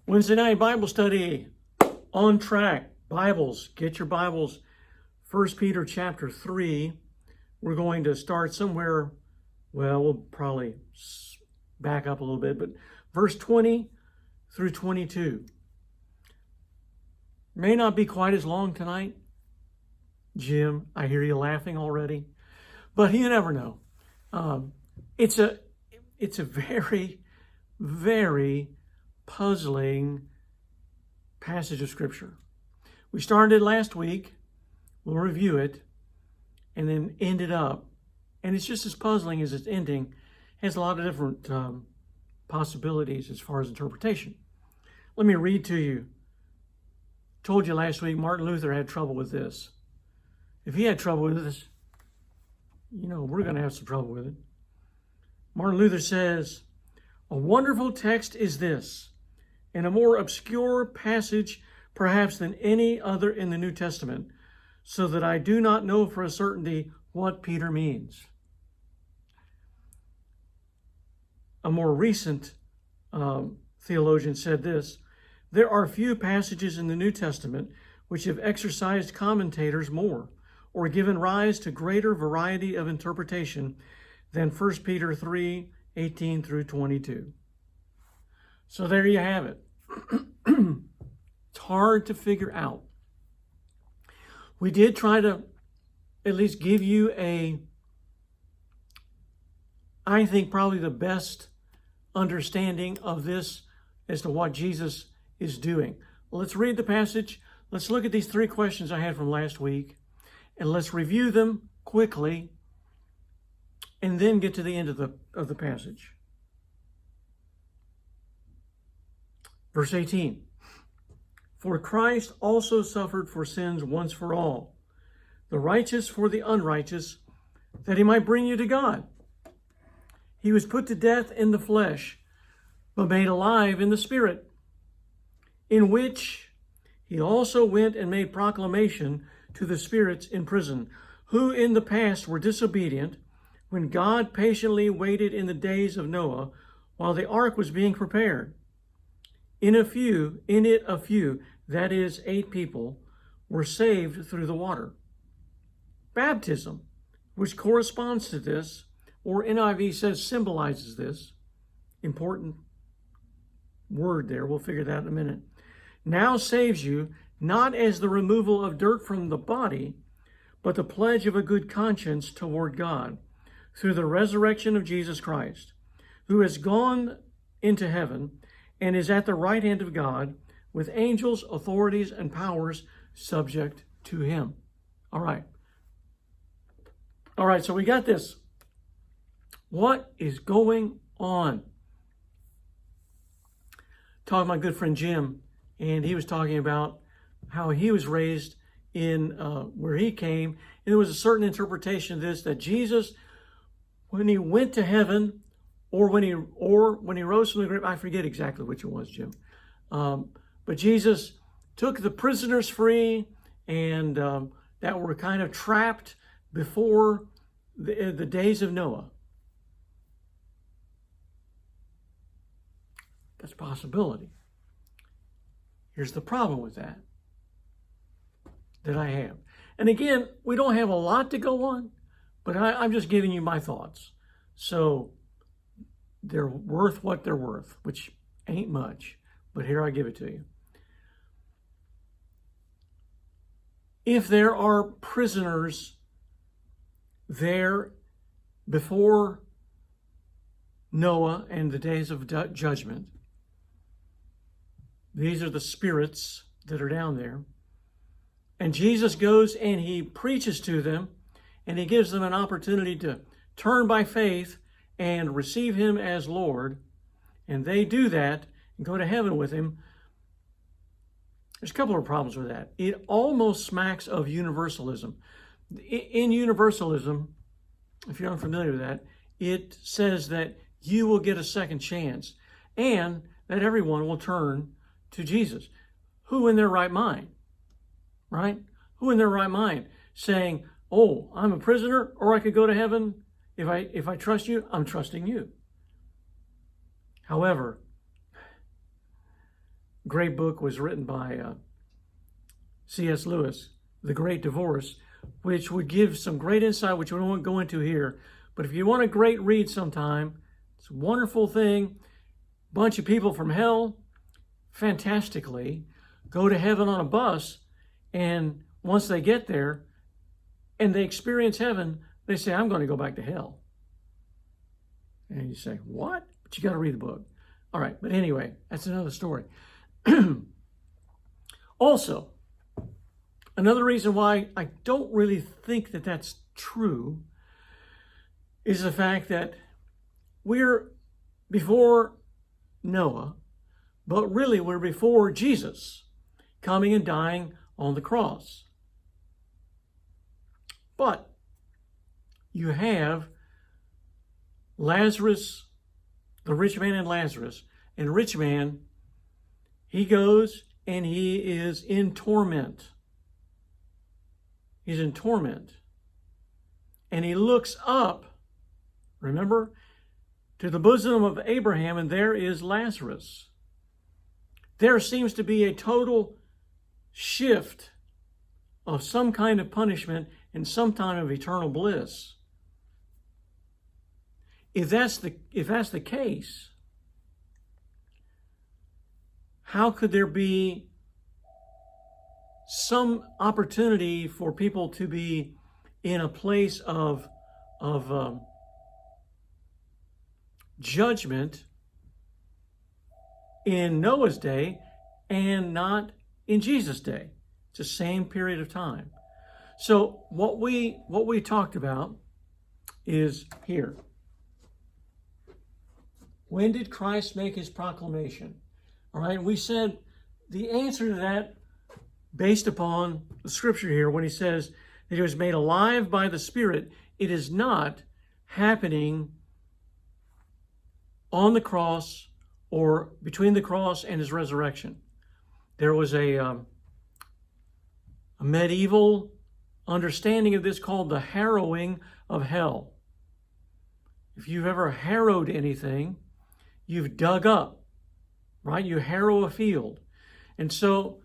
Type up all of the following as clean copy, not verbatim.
Wednesday night Bible study, on track. Bibles, get your Bibles. 1 Peter chapter 3. We're going to start somewhere, well, we'll probably back up a little bit, but verse 20 through 22. May not be quite as long tonight. Jim, I hear you laughing already, but you never know. It's a very, very puzzling passage of Scripture. We started last week. We'll review it and then ended up. And it's just as puzzling as its ending. It has a lot of different possibilities as far as interpretation. Let me read to you. Told you last week Martin Luther had trouble with this. If he had trouble with this, we're going to have some trouble with it. Martin Luther says, "A wonderful text is this, and a more obscure passage perhaps than any other in the New Testament, so that I do not know for a certainty what Peter means." A more recent theologian said this: "There are few passages in the New Testament which have exercised commentators more, or given rise to greater variety of interpretation than 1 Peter 3, 18 through 22. So there you have it. It's hard to figure out. We did try to at least give you I think probably the best understanding of this as to what Jesus is doing. Let's read the passage. Let's look at these three questions I had from last week, and let's review them quickly, and then get to the end of the passage. Verse 18. "For Christ also suffered for sins once for all, the righteous for the unrighteous, that he might bring you to God. He was put to death in the flesh, but made alive in the Spirit, in which he also went and made proclamation to the spirits in prison, who in the past were disobedient, when God patiently waited in the days of Noah while the ark was being prepared. In it a few, that is 8 people, were saved through the water. Baptism, which corresponds to this, or NIV says symbolizes this, important word there, we'll figure that in a minute, now saves you, not as the removal of dirt from the body, but the pledge of a good conscience toward God, through the resurrection of Jesus Christ, who has gone into heaven and is at the right hand of God, with angels, authorities, and powers subject to him." All right, so we got this. What is going on? Talking to my good friend Jim, and he was talking about how he was raised in where he came, and there was a certain interpretation of this, that Jesus, when he went to heaven, or when he rose from the grave, I forget exactly which it was, Jim. But Jesus took the prisoners free, and that were kind of trapped before the days of Noah. That's a possibility. Here's the problem with that I have. And again, we don't have a lot to go on, but I'm just giving you my thoughts. So they're worth what they're worth, which ain't much, but here I give it to you. If there are prisoners there before Noah and the days of judgment, these are the spirits that are down there. And Jesus goes and he preaches to them, and he gives them an opportunity to turn by faith and receive him as Lord. And they do that and go to heaven with him. There's a couple of problems with that. It almost smacks of universalism. In universalism, if you're unfamiliar with that, it says that you will get a second chance and that everyone will turn to Jesus. Who in their right mind? Right? Who in their right mind saying, "Oh, I'm a prisoner, or I could go to heaven. If I trust you, I'm trusting you." However, great book was written by C.S. Lewis, The Great Divorce, which would give some great insight, which we won't go into here. But if you want a great read sometime, it's a wonderful thing. Bunch of people from hell, fantastically, go to heaven on a bus, and once they get there and they experience heaven, they say, I'm going to go back to hell. And you say, what? But you got to read the book. All right, but anyway, that's another story. Also, another reason why I don't really think that that's true is the fact that we're before Noah, but really we're before Jesus coming and dying on the cross. But you have Lazarus, the rich man and Lazarus. And the rich man, he goes and he is in torment. He's in torment. And he looks up, remember, to the bosom of Abraham, and there is Lazarus. There seems to be a total shift of some kind of punishment and some time of eternal bliss. If that's the case, how could there be some opportunity for people to be in a place of judgment in Noah's day and not in Jesus' day? It's the same period of time. So what we talked about is here. When did Christ make his proclamation? All right, we said the answer to that, based upon the scripture here, when he says that he was made alive by the Spirit, it is not happening on the cross or between the cross and his resurrection. There was a medieval understanding of this called the harrowing of hell. If you've ever harrowed anything, you've dug up, right? You harrow a field. And so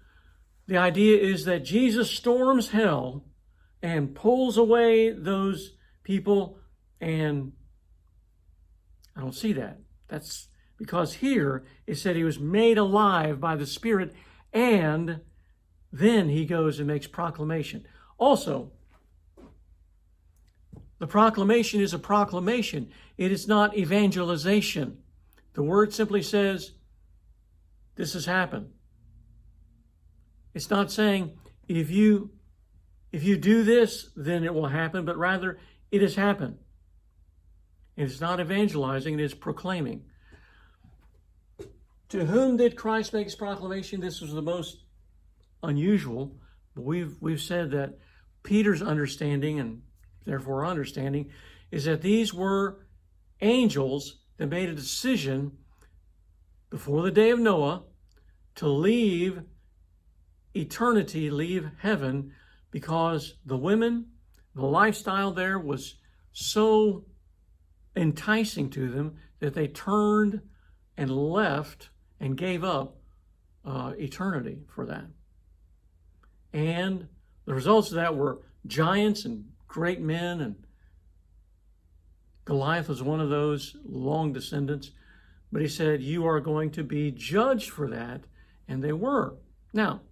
the idea is that Jesus storms hell and pulls away those people, and I don't see that. That's because here it said he was made alive by the Spirit, and then he goes and makes proclamation. Also, the proclamation is a proclamation. It is not evangelization. The word simply says, this has happened. It's not saying, if you do this, then it will happen, but rather, it has happened. And it's not evangelizing, it is proclaiming. To whom did Christ make his proclamation? This was the most unusual, but we've said that Peter's understanding, and therefore our understanding, is that these were angels that made a decision before the day of Noah to leave eternity, leave heaven, because the women, the lifestyle there was so enticing to them that they turned and left and gave up eternity for that. And the results of that were giants and great men, and Goliath was one of those long descendants. But he said, you are going to be judged for that. And they were. Now,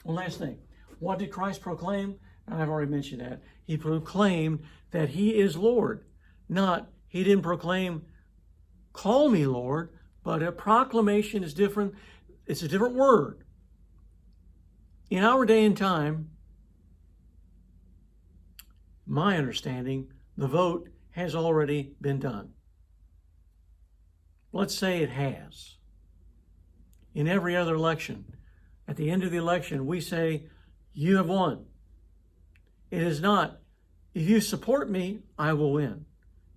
one last thing. What did Christ proclaim? I've already mentioned that. He proclaimed that he is Lord. He didn't proclaim, call me Lord, but a proclamation is different. It's a different word. In our day and time, my understanding, the vote has already been done. Let's say it has. In every other election, at the end of the election, we say, you have won. It is not, if you support me, I will win.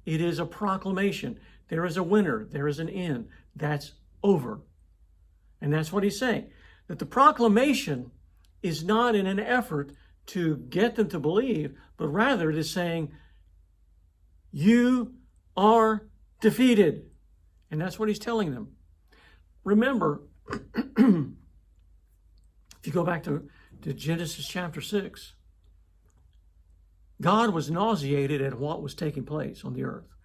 It is a proclamation. There is a winner. There is an end. That's over. And that's what he's saying. That the proclamation is not in an effort to get them to believe, but rather it is saying, you are defeated. And that's what he's telling them. Remember, If you go back to Genesis chapter 6, God was nauseated at what was taking place on the earth,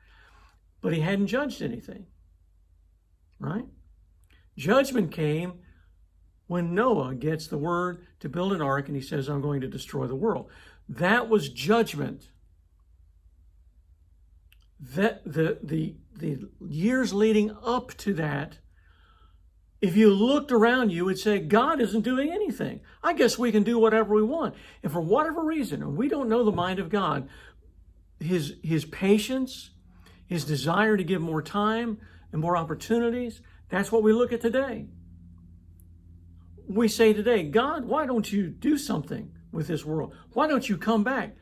but he hadn't judged anything, right? Judgment came when Noah gets the word to build an ark and he says, I'm going to destroy the world. That was judgment. That the years leading up to that, if you looked around, you would say, God isn't doing anything. I guess we can do whatever we want. And for whatever reason, and we don't know the mind of God, his patience, his desire to give more time and more opportunities, that's what we look at today. We say today, God, why don't you do something with this world? Why don't you come back?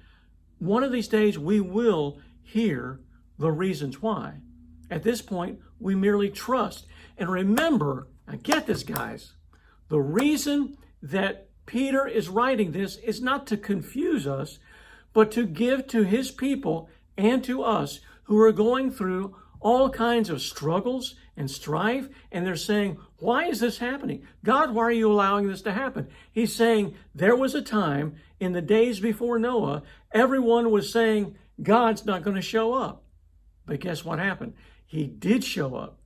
One of these days, we will hear the reasons why. At this point, we merely trust. And remember, now get this, guys, the reason that Peter is writing this is not to confuse us, but to give to his people and to us who are going through all kinds of struggles and strife, and they're saying, why is this happening? God, why are you allowing this to happen? He's saying there was a time in the days before Noah, everyone was saying, God's not going to show up. But guess what happened? He did show up.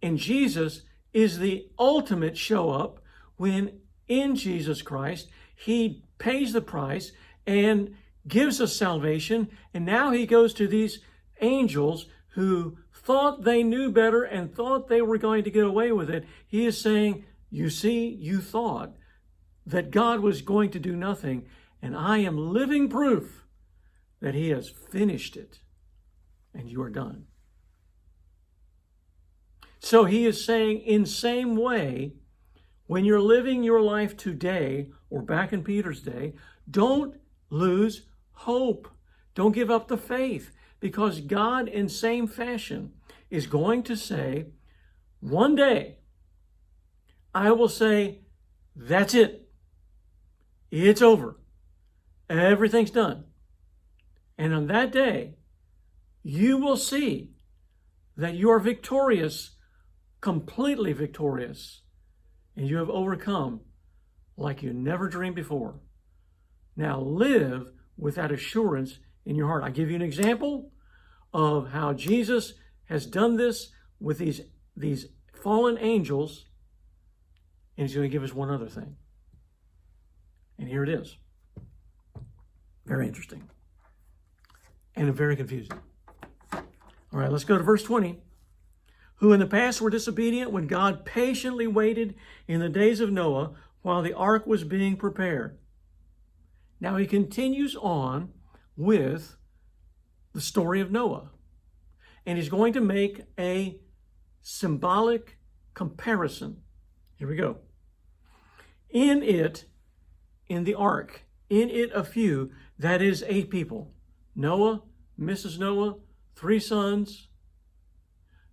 And Jesus is the ultimate show up when in Jesus Christ, he pays the price and gives us salvation. And now he goes to these angels who thought they knew better and thought they were going to get away with it. He is saying, you see, you thought that God was going to do nothing, and I am living proof that he has finished it and you are done. So he is saying, in same way, when you're living your life today or back in Peter's day, don't lose hope. Don't give up the faith, because God in same fashion is going to say, one day, I will say, that's it. It's over. Everything's done. And on that day, you will see that you are victorious, completely victorious, and you have overcome like you never dreamed before. Now live with that assurance in your heart. I give you an example of how Jesus has done this with these fallen angels, and he's going to give us one other thing. And here it is. Very interesting. And very confusing. All right, let's go to verse 20. Who in the past were disobedient when God patiently waited in the days of Noah while the ark was being prepared. Now he continues on with the story of Noah. And he's going to make a symbolic comparison. Here we go. In the ark, in it a few, that is 8 people. Noah, Mrs. Noah, 3 sons,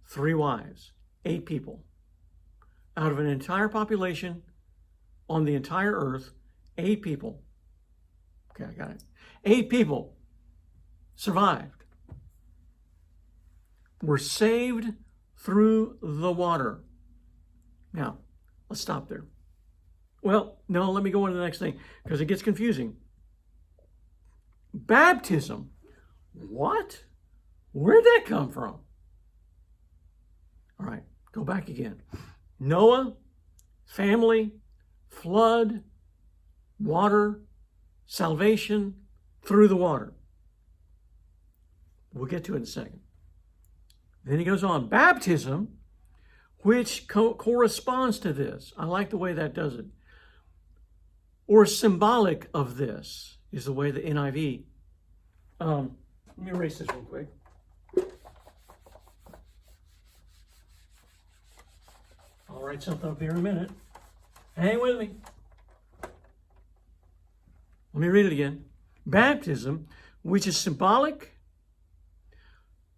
3 wives, 8 people. Out of an entire population on the entire earth, 8 people. Okay, I got it. 8 people survived. Were saved through the water. Now, let's stop there. Well, no, let me go on to the next thing because it gets confusing. Baptism. What? Where'd that come from? All right, go back again. Noah, family, flood, water, salvation through the water. We'll get to it in a second. Then he goes on. Baptism, which corresponds to this. I like the way that does it. Or symbolic of this is the way the NIV. Let me erase this real quick. I'll write something up here in a minute. Hang with me. Let me read it again. Baptism, which is symbolic,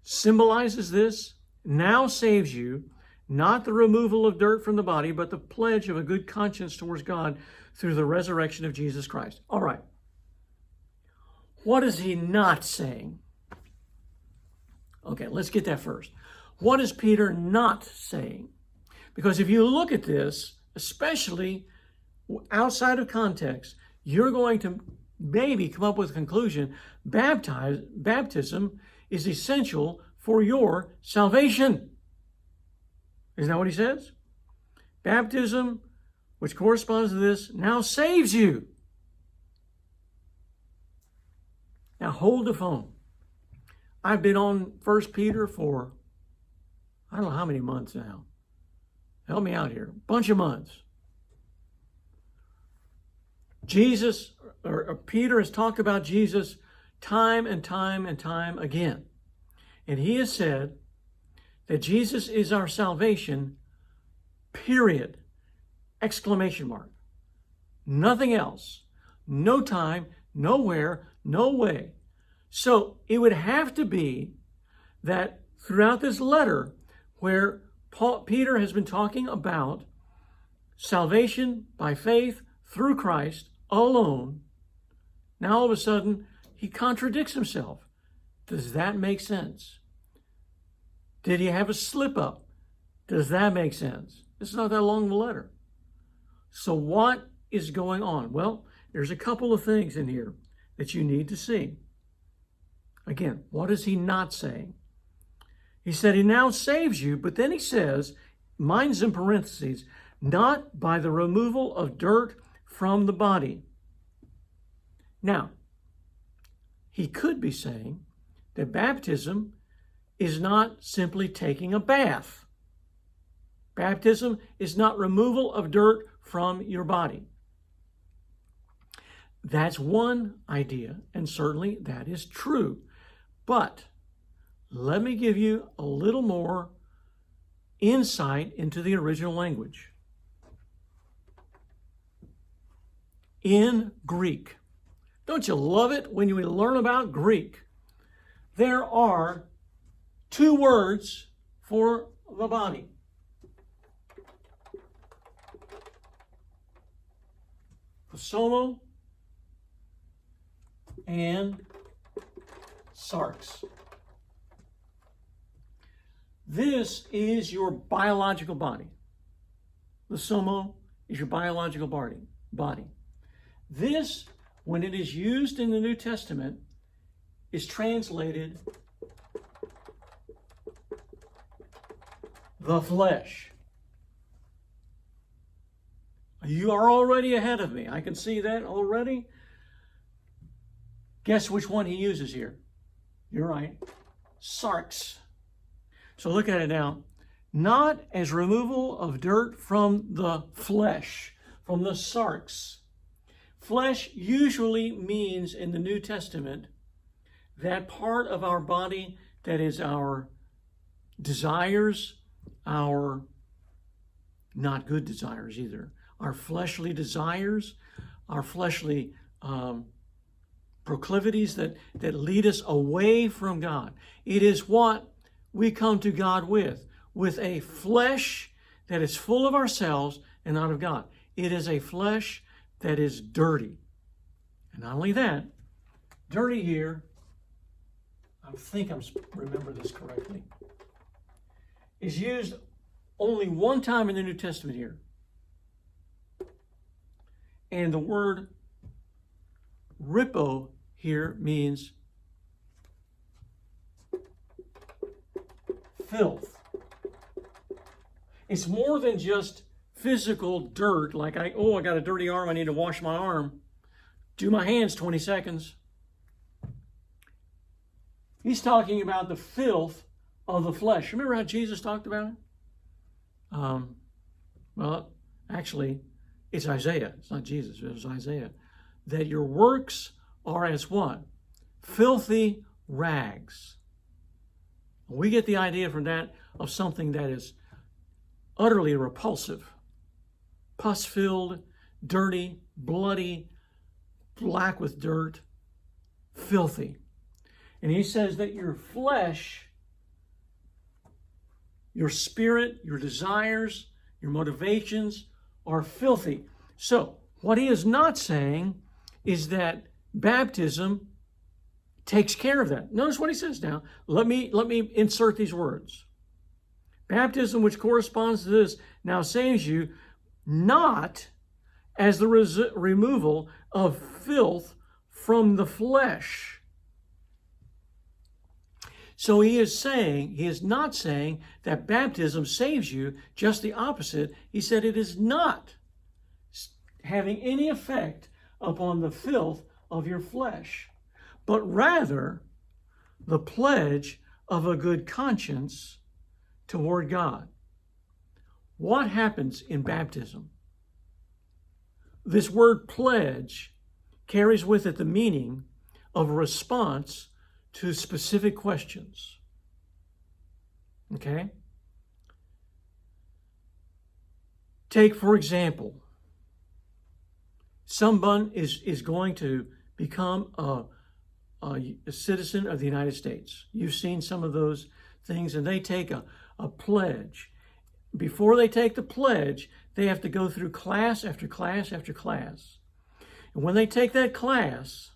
symbolizes this, now saves you, not the removal of dirt from the body, but the pledge of a good conscience towards God through the resurrection of Jesus Christ. All right. What is he not saying? Okay, let's get that first. What is Peter not saying? Because if you look at this, especially outside of context, you're going to maybe come up with a conclusion. Baptism is essential for your salvation. Isn't that what he says? Baptism, which corresponds to this, now saves you. Now hold the phone. I've been on 1 Peter for, I don't know how many months now. Help me out here. Bunch of months. Jesus, or Peter has talked about Jesus time and time and time again. And he has said that Jesus is our salvation, period. Exclamation mark. Nothing else. No time, nowhere, no way. So it would have to be that throughout this letter where Peter has been talking about salvation by faith through Christ alone, now all of a sudden he contradicts himself. Does that make sense? Did he have a slip up? Does that make sense? It's not that long of a letter. So what is going on? Well, there's a couple of things in here that you need to see. Again, what is he not saying? He said he now saves you, but then he says, mine's in parentheses, not by the removal of dirt from the body. Now, he could be saying that baptism is not simply taking a bath. Baptism is not removal of dirt from your body. That's one idea, and certainly that is true. But let me give you a little more insight into the original language. In Greek, don't you love it when you learn about Greek? There are two words for the body. Psomo and sarx. This is your biological body. The somo is your biological body. This, when it is used in the New Testament, is translated the flesh. You are already ahead of me. I can see that already. Guess which one he uses here? You're right. Sarx. So look at it now. Not as removal of dirt from the flesh, from the sarx. Flesh usually means in the New Testament that part of our body that is our desires, our not good desires either, our fleshly desires, our fleshly proclivities that lead us away from God. It is what we come to God with a flesh that is full of ourselves and not of God. It is a flesh that is dirty. And not only that, dirty here, I think I'm remember this correctly, is used only one time in the New Testament here. And the word rippo here means filth. It's more than just physical dirt, like I got a dirty arm, I need to wash my arm. Do my hands 20 seconds. He's talking about the filth of the flesh. Remember how Jesus talked about it? Well, actually, it's Isaiah. It's not Jesus, it was Isaiah. That your works are as what? Filthy rags. We get the idea from that of something that is utterly repulsive. Pus-filled, dirty, bloody, black with dirt, filthy. And he says that your flesh, your spirit, your desires, your motivations are filthy. So, what he is not saying is that baptism takes care of that. Notice what he says now. Let me insert these words. Baptism, which corresponds to this, now saves you, not as the removal of filth from the flesh. So he is not saying that baptism saves you, just the opposite. He said it is not having any effect upon the filth of your flesh, but rather the pledge of a good conscience toward God. What happens in baptism? This word pledge carries with it the meaning of a response to specific questions. Okay? Take, for example, someone is going to become a citizen of the United States. You've seen some of those things, and they take a pledge. Before they take the pledge, they have to go through class after class after class. And when they take that class,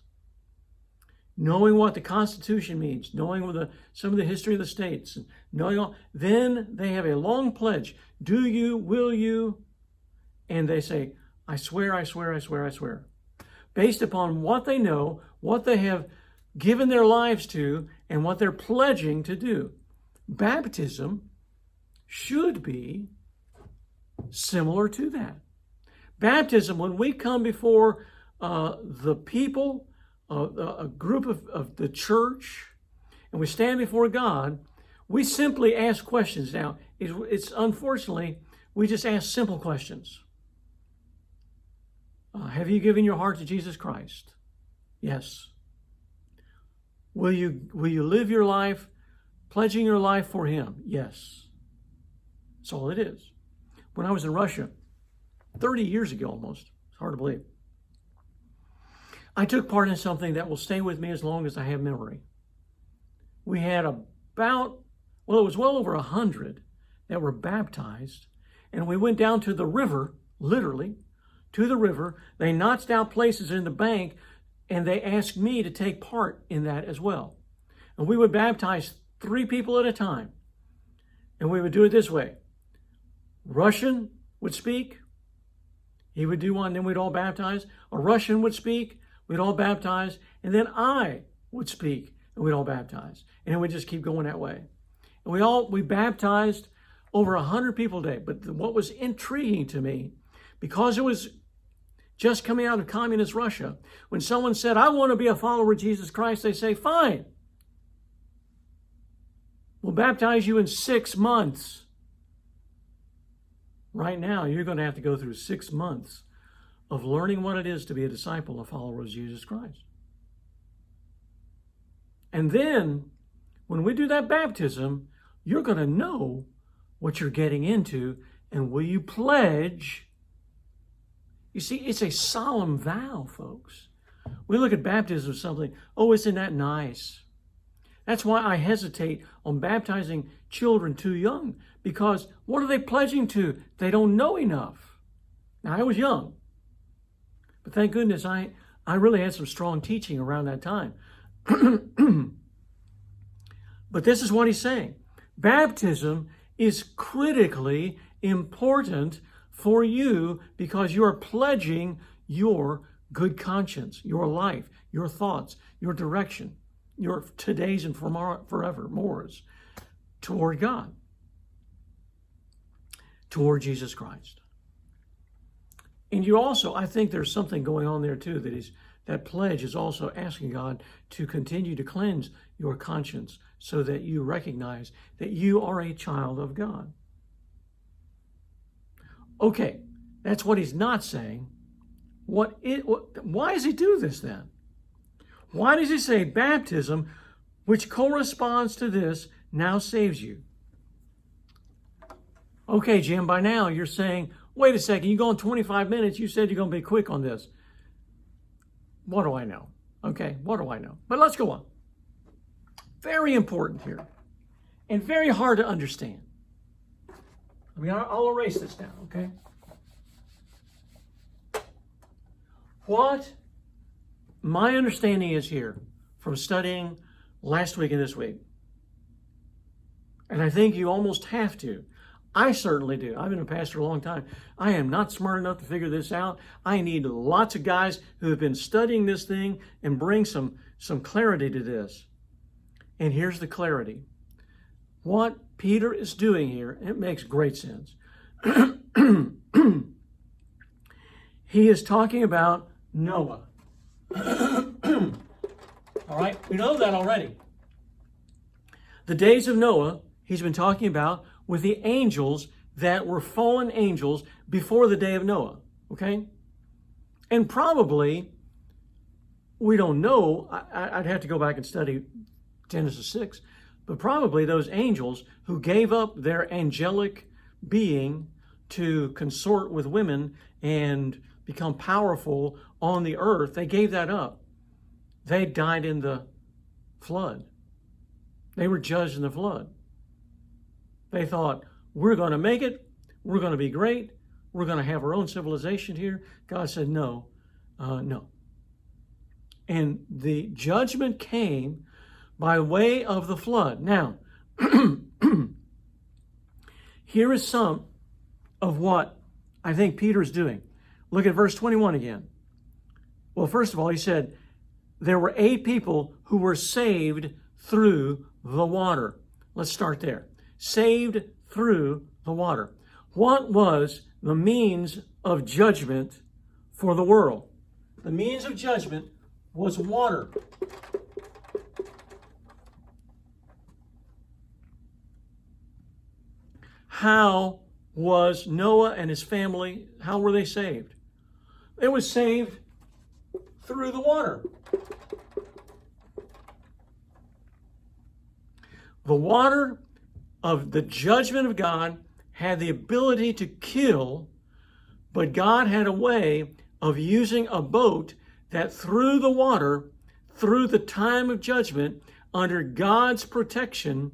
knowing what the Constitution means, knowing some of the history of the states, and knowing all, then they have a long pledge. Do you, will you? And they say, I swear, I swear, I swear, I swear. Based upon what they know, what they have given their lives to, and what they're pledging to do. Baptism should be similar to that. Baptism, when we come before the people, a group of the church, and we stand before God, we simply ask questions. Now, it's unfortunately, we just ask simple questions. Have you given your heart to Jesus Christ? Yes. Will you live your life pledging your life for Him? Yes. That's all it is. When I was in Russia, 30 years ago almost, it's hard to believe, I took part in something that will stay with me as long as I have memory. We had it was well over 100 that were baptized, and we went down to the river, literally, to the river. They notched out places in the bank, and they asked me to take part in that as well. And we would baptize 3 people at a time. And we would do it this way. Russian would speak. He would do one, then we'd all baptize. A Russian would speak. We'd all baptize. And then I would speak, and we'd all baptize. And it would just keep going that way. And we baptized over 100 people a day. But what was intriguing to me, because it was just coming out of communist Russia, when someone said, I want to be a follower of Jesus Christ, they say, fine. We'll baptize you in 6 months. Right now, you're going to have to go through 6 months of learning what it is to be a disciple, a follower of Jesus Christ. And then, when we do that baptism, you're going to know what you're getting into, and will you pledge? You see, it's a solemn vow, folks. We look at baptism as something, oh, isn't that nice? That's why I hesitate on baptizing children too young, because what are they pledging to? They don't know enough. Now, I was young, but thank goodness I really had some strong teaching around that time. But this is what he's saying. Baptism is critically important for you because you are pledging your good conscience, your life, your thoughts, your direction, your todays and forevermores toward God, toward Jesus Christ. And you also, I think there's something going on there too, that pledge is also asking God to continue to cleanse your conscience so that you recognize that you are a child of God. Okay, that's what he's not saying. Why does he do this then? Why does he say baptism, which corresponds to this, now saves you? Okay, Jim, by now you're saying, wait a second, you go in 25 minutes, you said you're going to be quick on this. What do I know? Okay, what do I know? But let's go on. Very important here, and very hard to understand. I'll erase this down, okay? What my understanding is here from studying last week and this week, And I think you almost have to. I certainly do. I've been a pastor a long time. I am not smart enough to figure this out. I need lots of guys who have been studying this thing and bring some clarity to this. And here's the clarity. What Peter is doing here, it makes great sense. He is talking about Noah. All right, we know that already. The days of Noah, he's been talking about with the angels that were fallen angels before the day of Noah, okay? And probably, we don't know, I'd have to go back and study Genesis 6, but probably those angels who gave up their angelic being to consort with women and become powerful on the earth, they gave that up. They died in the flood. They were judged in the flood. They thought, we're going to make it. We're going to be great. We're going to have our own civilization here. God said, no, no. And the judgment came by way of the flood. Now, here is some of what I think Peter's doing. Look at verse 21 again. Well, first of all, he said, there were 8 people who were saved through the water. Let's start there. Saved through the water. What was the means of judgment for the world? The means of judgment was water. How was Noah and his family, how were they saved? They were saved through the water. The water of the judgment of God had the ability to kill, but God had a way of using a boat that through the water, through the time of judgment, under God's protection,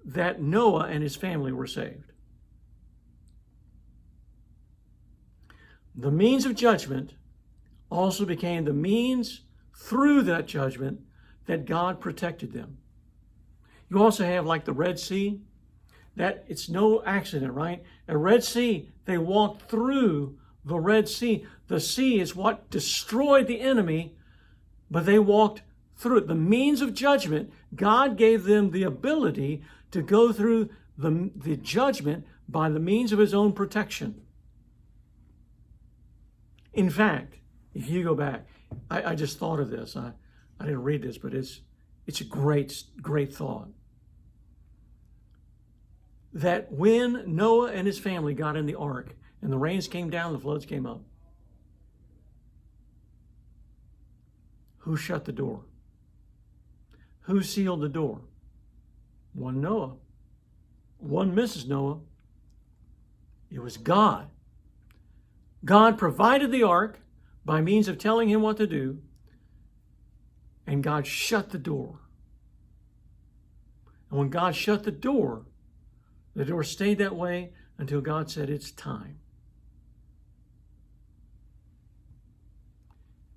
that Noah and his family were saved. The means of judgment also became the means through that judgment that God protected them. You also have like the Red Sea, that it's no accident, right? At Red Sea, they walked through the Red Sea. The sea is what destroyed the enemy, but they walked through it. The means of judgment, God gave them the ability to go through the judgment by the means of his own protection. In fact, if you go back, I just thought of this. I didn't read this, but it's a great thought. That when Noah and his family got in the ark and the rains came down, the floods came up, who shut the door? Who sealed the door? One Noah. One Mrs. Noah. It was God. God provided the ark by means of telling him what to do, and God shut the door. And when God shut the door stayed that way until God said it's time.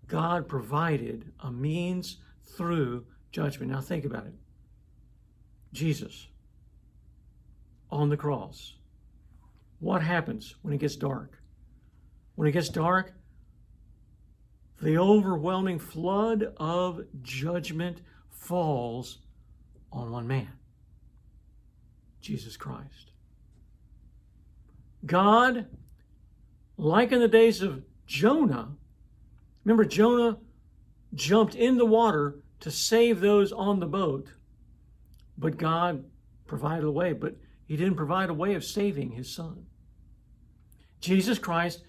God provided a means through judgment. Now think about it. Jesus on the cross. What happens when it gets dark? When it gets dark, the overwhelming flood of judgment falls on one man, Jesus Christ. God, like in the days of Jonah, remember Jonah jumped in the water to save those on the boat, but God provided a way, but he didn't provide a way of saving his son. Jesus Christ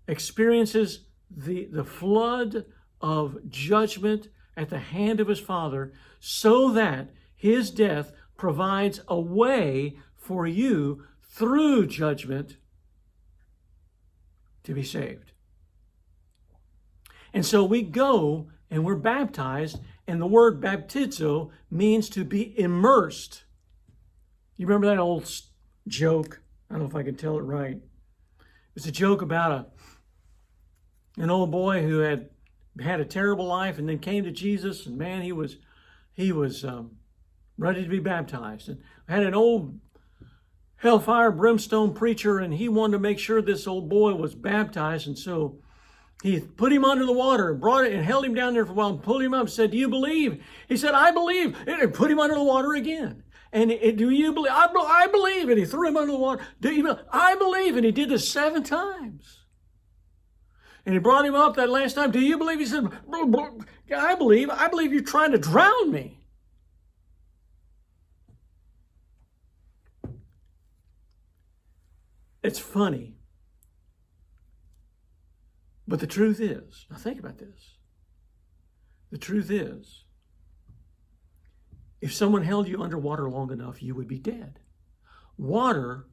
experiences the flood of judgment at the hand of his Father so that his death provides a way for you through judgment to be saved. And so we go and we're baptized, and the word baptizo means to be immersed. You remember that old joke? I don't know if I can tell it right. It was a joke about an old boy who had a terrible life and then came to Jesus, and man, he was ready to be baptized. And I had an old hellfire brimstone preacher, and he wanted to make sure this old boy was baptized. And so he put him under the water and brought it and held him down there for a while and pulled him up and said, "Do you believe?" He said, "I believe." And put him under the water again. And "Do you believe?" I believe. And he threw him under the water. "Do you believe?" "I believe." And he did this 7 times. And he brought him up that last time. "Do you believe?" He said, "I believe. I believe you're trying to drown me." It's funny. But the truth is, now think about this. The truth is, if someone held you underwater long enough, you would be dead. Water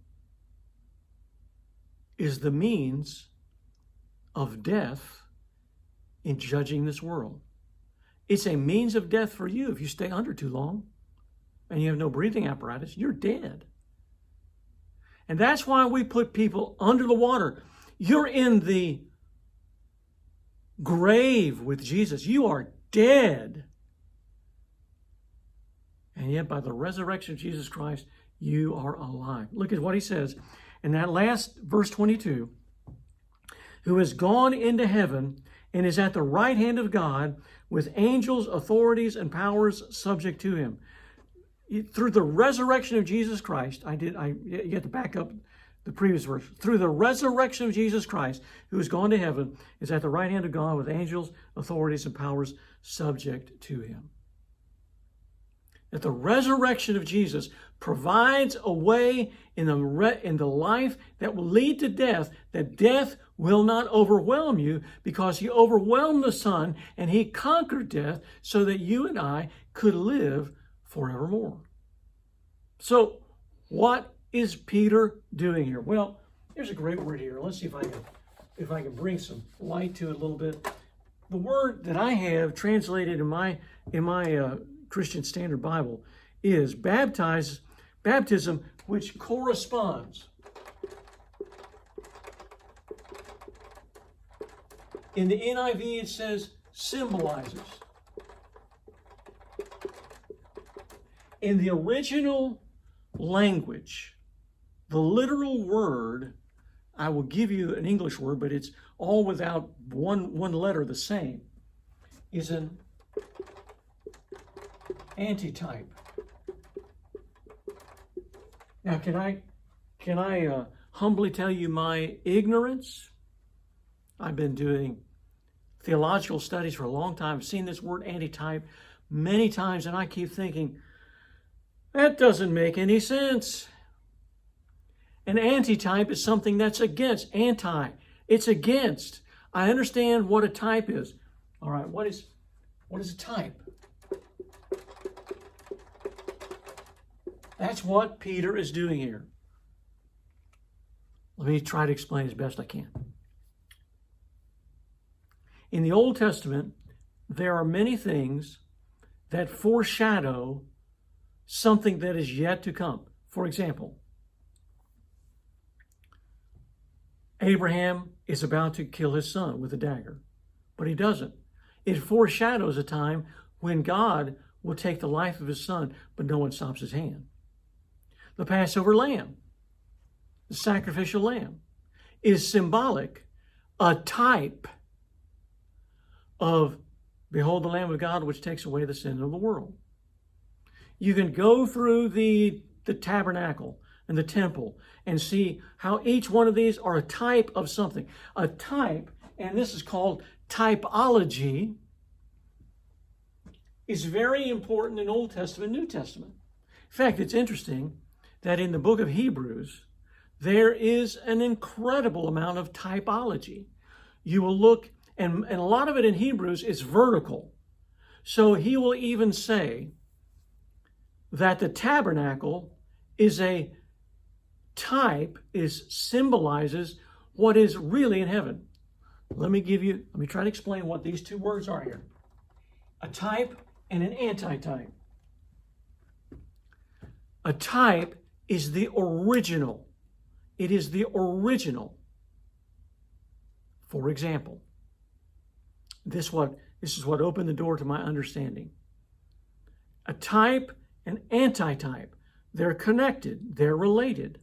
is the means of death in judging this world. It's a means of death for you if you stay under too long and you have no breathing apparatus, you're dead. And that's why we put people under the water. You're in the grave with Jesus. You are dead. And yet by the resurrection of Jesus Christ, you are alive. Look at what he says in that last verse 22. "Who has gone into heaven and is at the right hand of God with angels, authorities, and powers subject to him." Through the resurrection of Jesus Christ, you have to back up the previous verse. Through the resurrection of Jesus Christ, who has gone to heaven, is at the right hand of God with angels, authorities, and powers subject to him. That the resurrection of Jesus provides a way in the life that will lead to death, that death will not overwhelm you, because he overwhelmed the Son and he conquered death so that you and I could live forevermore. So what is Peter doing here? Well, there's a great word here. Let's see if I can bring some light to it a little bit. The word that I have translated in my Christian Standard Bible is baptism, which corresponds. In the NIV, it says symbolizes. In the original language, the literal word, I will give you an English word, but it's all without one letter the same, is an antitype. Now, can I humbly tell you my ignorance? I've been doing theological studies for a long time. I've seen this word antitype many times, and I keep thinking, that doesn't make any sense. An antitype is something that's against. Anti. It's against. I understand what a type is. All right, what is a type? That's what Peter is doing here. Let me try to explain as best I can. In the Old Testament, there are many things that foreshadow something that is yet to come. For example, Abraham is about to kill his son with a dagger, but he doesn't. It foreshadows a time when God will take the life of his son, but no one stops his hand. The Passover lamb, the sacrificial lamb, is symbolic, a type of, behold the Lamb of God which takes away the sin of the world. You can go through the tabernacle and the temple and see how each one of these are a type of something. A type, and this is called typology, is very important in Old Testament, New Testament. In fact, it's interesting that in the book of Hebrews, there is an incredible amount of typology. You will look, and a lot of it in Hebrews is vertical. So he will even say that the tabernacle is a type, symbolizes what is really in heaven. Let me try to explain what these two words are here. A type and an antitype. A type is the original. It is the original. For example, this is what opened the door to my understanding. A type an antitype. They're connected. They're related.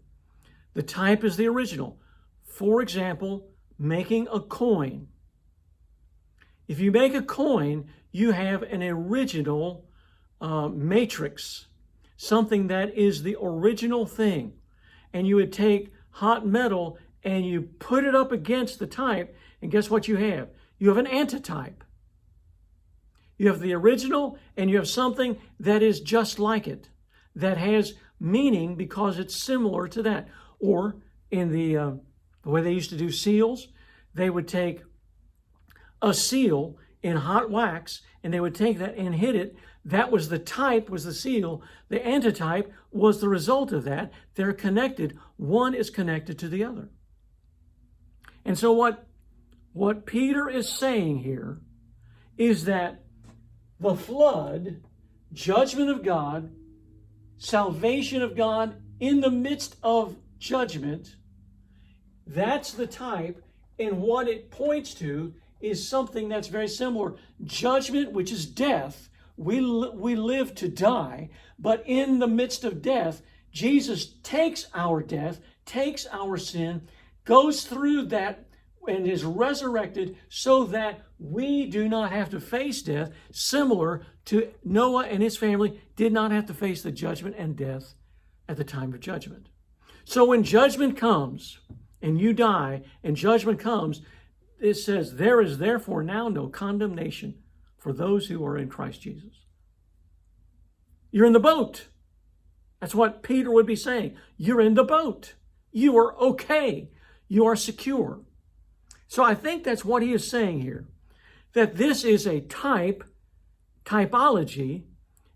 The type is the original. For example, making a coin. If you make a coin, you have an original matrix, something that is the original thing. And you would take hot metal and you put it up against the type, and guess what you have? You have an antitype. You have the original, and you have something that is just like it, that has meaning because it's similar to that. Or in the way they used to do seals, they would take a seal in hot wax, and they would take that and hit it. That was the type, was the seal. The antitype was the result of that. They're connected. One is connected to the other. And so what Peter is saying here is that the flood, judgment of God, salvation of God in the midst of judgment, that's the type, and what it points to is something that's very similar. Judgment, which is death. We live to die, but in the midst of death, Jesus takes our death, takes our sin, goes through that and is resurrected so that we do not have to face death, similar to Noah and his family did not have to face the judgment and death at the time of judgment. So when judgment comes and you die and judgment comes, it says, there is therefore now no condemnation for those who are in Christ Jesus. You're in the boat. That's what Peter would be saying. You're in the boat. You are okay. You are secure. So I think that's what he is saying here, that this is a typology,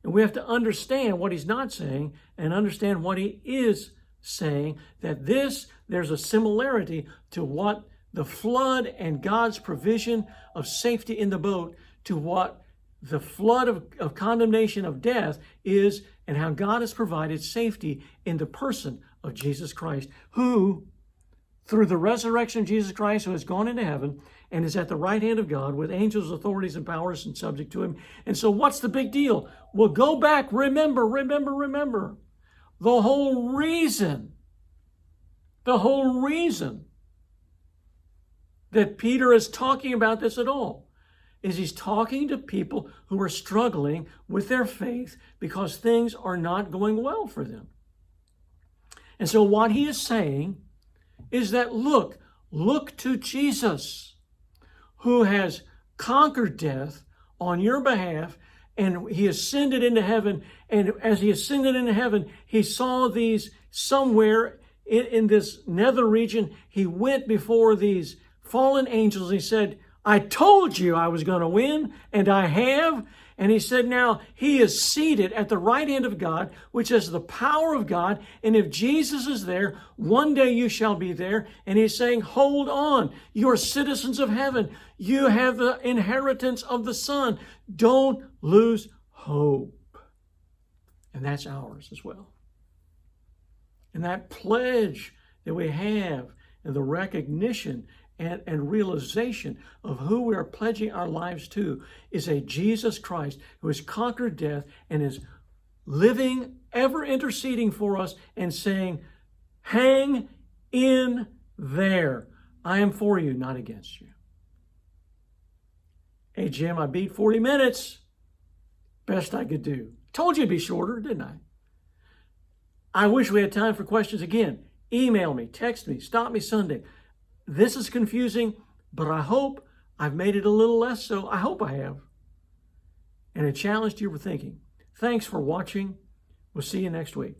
and we have to understand what he's not saying and understand what he is saying, that there's a similarity to what the flood and God's provision of safety in the boat to what the flood of condemnation of death is, and how God has provided safety in the person of Jesus Christ, who, through the resurrection of Jesus Christ, who has gone into heaven and is at the right hand of God with angels, authorities, and powers and subject to him. And so what's the big deal? Well, go back, remember. The whole reason that Peter is talking about this at all is he's talking to people who are struggling with their faith because things are not going well for them. And so what he is saying is that look to Jesus, who has conquered death on your behalf, and he ascended into heaven. And as he ascended into heaven, he saw these somewhere in this nether region. He went before these fallen angels. He said, I told you I was going to win, and I have. And he said, now he is seated at the right hand of God, which is the power of God. And if Jesus is there, one day you shall be there. And he's saying, hold on. You're citizens of heaven. You have the inheritance of the Son. Don't lose hope. And that's ours as well. And that pledge that we have and the recognition and realization of who we are pledging our lives to is a Jesus Christ who has conquered death and is living, ever interceding for us and saying, hang in there. I am for you, not against you. Hey, Jim, I beat 40 minutes. Best I could do. Told you it'd be shorter, didn't I? I wish we had time for questions again. Email me, text me, stop me Sunday. This is confusing, but I hope I've made it a little less so. I hope I have. And a challenge to your thinking. Thanks for watching. We'll see you next week.